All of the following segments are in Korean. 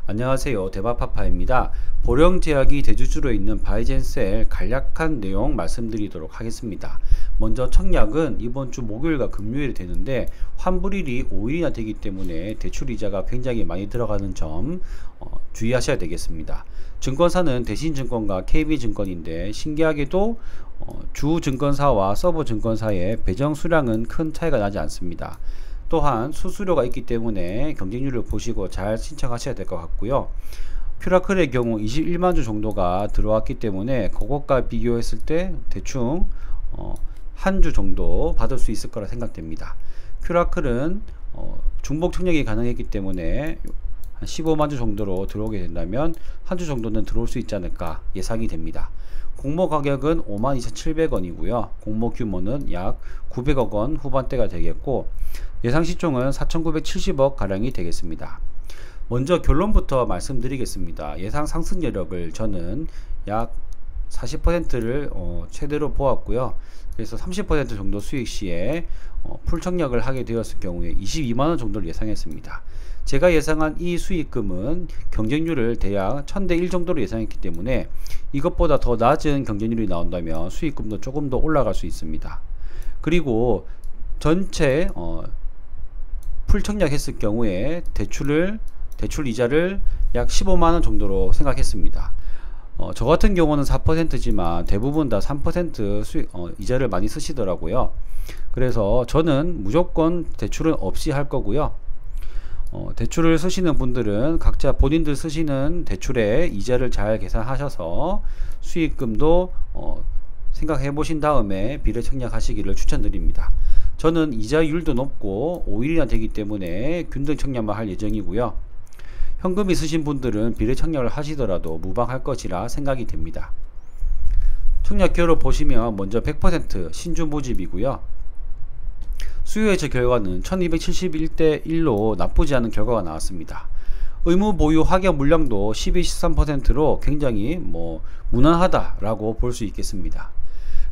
안녕하세요, 대박파파입니다. 보령 제약이 대주주로 있는 바이젠셀 간략한 내용 말씀드리도록 하겠습니다. 먼저 청약은 이번 주 목요일과 금요일이 되는데 환불일이 5일이나 되기 때문에 대출이자가 굉장히 많이 들어가는 점 주의하셔야 되겠습니다. 증권사는 대신증권과 KB증권인데 신기하게도 주 증권사와 서버 증권사의 배정 수량은 큰 차이가 나지 않습니다. 또한 수수료가 있기 때문에 경쟁률을 보시고 잘 신청하셔야 될 것 같고요. 퓨라클의 경우 21만주 정도가 들어왔기 때문에 그것과 비교했을 때 대충 한 주 정도 받을 수 있을 거라 생각됩니다. 퓨라클은 중복 청약이 가능했기 때문에 한 15만주 정도로 들어오게 된다면 한 주 정도는 들어올 수 있지 않을까 예상이 됩니다. 공모 가격은 52,700원이고요. 공모 규모는 약 900억원 후반대가 되겠고 예상 시총은 4,970억 가량이 되겠습니다. 먼저 결론부터 말씀드리겠습니다. 예상 상승 여력을 저는 약 40%를 최대로 보았고요. 그래서 30% 정도 수익 시에 풀 청약을 하게 되었을 경우에 22만원 정도를 예상했습니다. 제가 예상한 이 수익금은 경쟁률을 대략 1000대 1 정도로 예상했기 때문에 이것보다 더 낮은 경쟁률이 나온다면 수익금도 조금 더 올라갈 수 있습니다. 그리고 전체 풀 청약했을 경우에 대출 이자를 약 15만원 정도로 생각했습니다. 저 같은 경우는 4%지만 대부분 다 3% 이자를 많이 쓰시더라고요. 그래서 저는 무조건 대출은 없이 할 거고요. 대출을 쓰시는 분들은 각자 본인들 쓰시는 대출의 이자를 잘 계산하셔서 수익금도 생각해 보신 다음에 비례 청약하시기를 추천드립니다. 저는 이자율도 높고 5일이나 되기 때문에 균등 청약만 할 예정이고요. 현금 있으신 분들은 비례 청약을 하시더라도 무방할 것이라 생각이 됩니다. 청약 기호를 보시면 먼저 100% 신주 모집이고요. 수요예측 결과는 1271대 1로 나쁘지 않은 결과가 나왔습니다. 의무 보유 확약 물량도 12-13%로 굉장히 무난하다라고 볼 수 있겠습니다.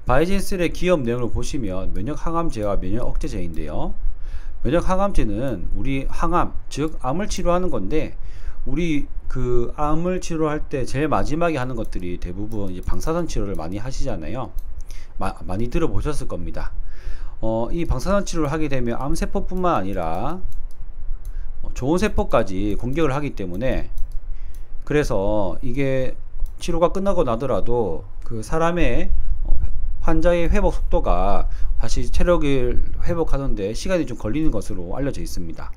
바이젠셀의 기업 내용을 보시면 면역 항암제와 면역 억제제인데요. 면역 항암제는 우리 항암, 즉 암을 치료하는 건데 우리 그 암을 치료할 때 제일 마지막에 하는 것들이 대부분 이제 방사선 치료를 많이 하시잖아요. 많이 들어보셨을 겁니다. 이 방사선 치료를 하게 되면 암세포뿐만 아니라 좋은 세포까지 공격을 하기 때문에 그래서 이게 치료가 끝나고 나더라도 그 사람의 환자의 회복 속도가 다시 체력을 회복하는데 시간이 좀 걸리는 것으로 알려져 있습니다.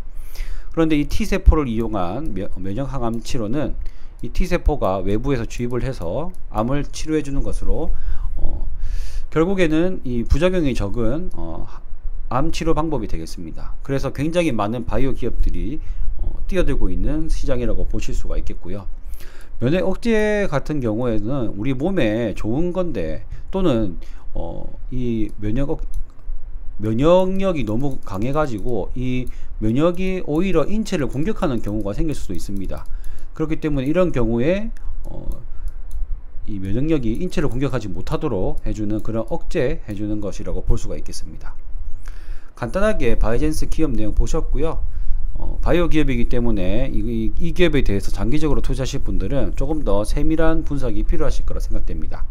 그런데 이 T세포를 이용한 면역항암 치료는 이 T세포가 외부에서 주입을 해서 암을 치료해 주는 것으로 결국에는 이 부작용이 적은 암 치료 방법이 되겠습니다. 그래서 굉장히 많은 바이오 기업들이 뛰어들고 있는 시장이라고 보실 수가 있겠고요. 면역 억제 같은 경우에는 우리 몸에 좋은 건데 또는 이 면역력이 너무 강해 가지고 이 면역이 오히려 인체를 공격하는 경우가 생길 수도 있습니다. 그렇기 때문에 이런 경우에 이 면역력이 인체를 공격하지 못하도록 해주는 그런 억제 해주는 것이라고 볼 수가 있겠습니다. 간단하게 바이젠스 기업 내용 보셨고요. 바이오 기업이기 때문에 이 기업에 대해서 장기적으로 투자하실 분들은 조금 더 세밀한 분석이 필요하실 거라 생각됩니다.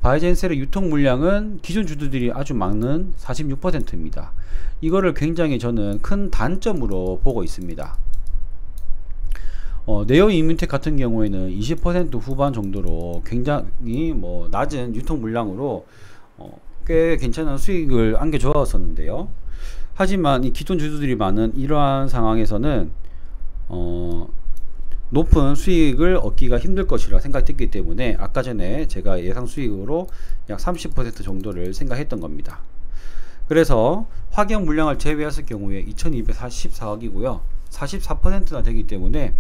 바이젠셀의 유통 물량은 기존 주주들이 아주 많은 46%입니다. 이거를 굉장히 저는 큰 단점으로 보고 있습니다. 네오 이뮨텍 같은 경우에는 20% 후반 정도로 굉장히 낮은 유통 물량으로 꽤 괜찮은 수익을 안겨주었었는데요. 하지만 이 기존 주주들이 많은 이러한 상황에서는 높은 수익을 얻기가 힘들 것이라 생각했기 때문에 아까 전에 제가 예상 수익으로 약 30% 정도를 생각했던 겁니다. 그래서 확약 물량을 제외했을 경우에 2244억이고요 44%나 되기 때문에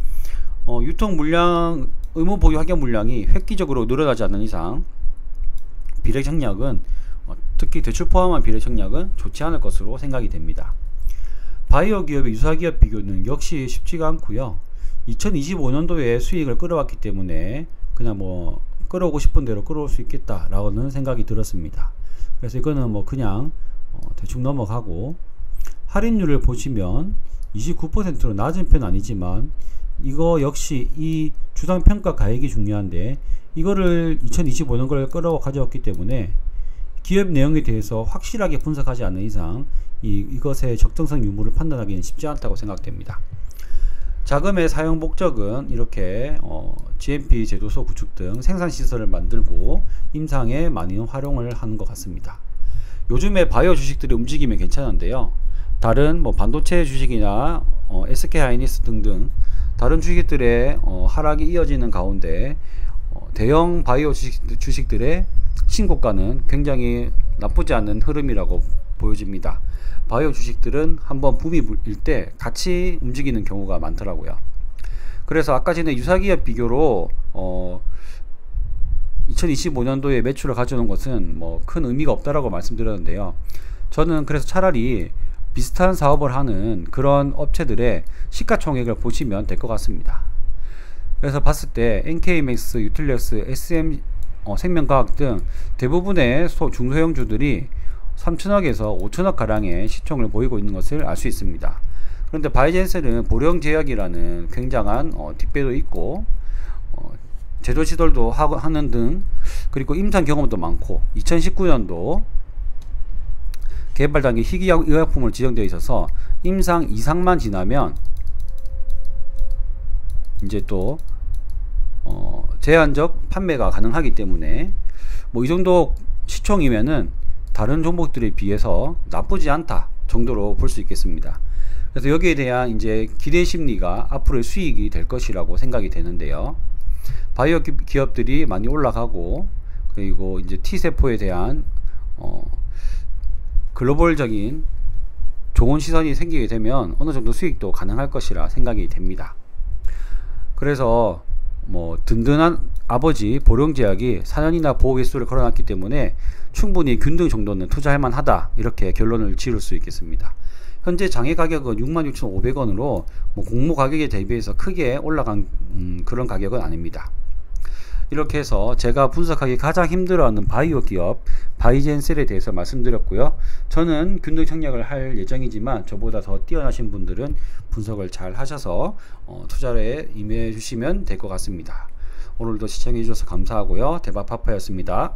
유통 물량, 의무 보유 확약 물량이 획기적으로 늘어나지 않는 이상 비례 청약은 특히 대출 포함한 비례 청약은 좋지 않을 것으로 생각이 됩니다. 바이오 기업의 유사 기업 비교는 역시 쉽지가 않고요 2025년도에 수익을 끌어왔기 때문에 그냥 끌어오고 싶은 대로 끌어올 수 있겠다 라고는 생각이 들었습니다. 그래서 이거는 그냥 대충 넘어가고 할인율을 보시면 29%로 낮은 편 아니지만 이거 역시 이 주당평가 가액이 중요한데 이거를 2025년 걸 끌어가져왔기 때문에 기업 내용에 대해서 확실하게 분석하지 않는 이상 이것의 적정성 유무를 판단하기는 쉽지 않다고 생각됩니다. 자금의 사용 목적은 이렇게 GMP 제조소 구축 등 생산시설을 만들고 임상에 많이 활용을 하는 것 같습니다. 요즘에 바이오 주식들이 움직이면 괜찮은데요. 다른 반도체 주식이나 SK하이닉스 등등 다른 주식들의 하락이 이어지는 가운데 대형 바이오 주식들의 신고가는 굉장히 나쁘지 않은 흐름이라고 보여집니다. 바이오 주식들은 한번 붐이 일 때 같이 움직이는 경우가 많더라고요. 그래서 아까 전에 유사기업 비교로 2025년도에 매출을 가져오는 것은 큰 의미가 없다라고 말씀드렸는데요. 저는 그래서 차라리 비슷한 사업을 하는 그런 업체들의 시가총액을 보시면 될 것 같습니다. 그래서 봤을 때 NK맥스, 유틸렉스, SM 생명과학 등 대부분의 중소형주들이 3천억에서 5천억 가량의 시총을 보이고 있는 것을 알 수 있습니다. 그런데 바이젠셀은 보령제약이라는 굉장한 뒷배도 있고 제조시설도 하는 등 그리고 임상 경험도 많고 2019년도 개발 단계 희귀의약품을 지정되어 있어서 임상 이상만 지나면 이제 또 제한적 판매가 가능하기 때문에 이 정도 시총이면은 다른 종목들에 비해서 나쁘지 않다 정도로 볼 수 있겠습니다. 그래서 여기에 대한 이제 기대 심리가 앞으로의 수익이 될 것이라고 생각이 되는데요. 바이오 기업들이 많이 올라가고 그리고 이제 T세포에 대한 글로벌적인 좋은 시선이 생기게 되면 어느 정도 수익도 가능할 것이라 생각이 됩니다. 그래서 든든한 아버지 보령제약이 4년이나 보호개수를 걸어놨기 때문에 충분히 균등 정도는 투자할 만하다 이렇게 결론을 지을 수 있겠습니다. 현재 장외 가격은 66,500원으로 공모 가격에 대비해서 크게 올라간 그런 가격은 아닙니다. 이렇게 해서 제가 분석하기 가장 힘들어하는 바이오 기업 바이젠셀에 대해서 말씀드렸고요. 저는 균등 청약을 할 예정이지만 저보다 더 뛰어나신 분들은 분석을 잘 하셔서 투자에 임해 주시면 될 것 같습니다. 오늘도 시청해 주셔서 감사하고요. 대박파파였습니다.